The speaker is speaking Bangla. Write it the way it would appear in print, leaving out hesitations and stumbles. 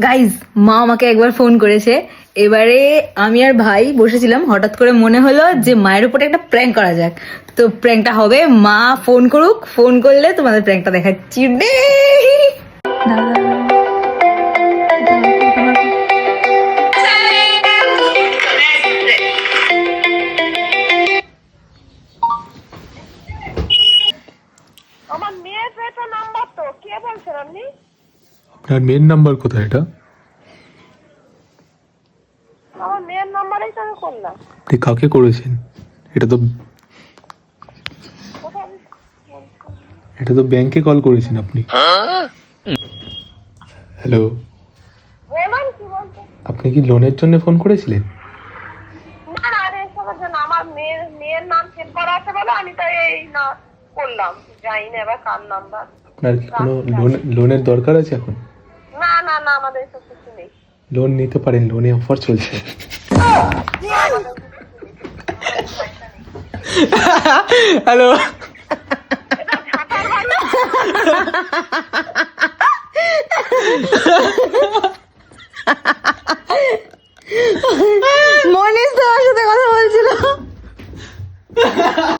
গাইজ, মা আমাকে একবার ফোন করেছে। এবারে আমি আর ভাই বসেছিলাম, হঠাৎ করে মনে হলো যে মায়ের উপরে একটা প্র্যাঙ্ক করা যাক। তো প্র্যাঙ্কটা হবে, মা ফোন করুক, ফোন করলে তোমাদের প্র্যাঙ্কটা দেখাচ্ছি। আমার মেয়ের এটা নাম্বার তো কে বলছেন আপনি? আপনার মেয়ের নাম্বার কোথায় এটা? আমার মেয়ের নাম্বারেই তো আমি করলাম। আপনি কাকে করেছেন? এটা তো ব্যাংকে কল করেছেন আপনি। হ্যালো, বলুন কি বলতে? আপনি কি লোনের জন্য ফোন করেছিলেন? না না, আরে এসবের জন্য আমার মেয়ের নাম সেভ করা আছে বলে আমি তো এই না করলাম। জানি না এবার কার নাম্বার। আপনার কি কোনো লোনের দরকার আছে এখন? না না না, আমাদের এসব কিছু নেই। লোন নিতে পারেন, লোনে অফার চলছে। হ্যালো, এটা ঝাঁটার বাড়ি।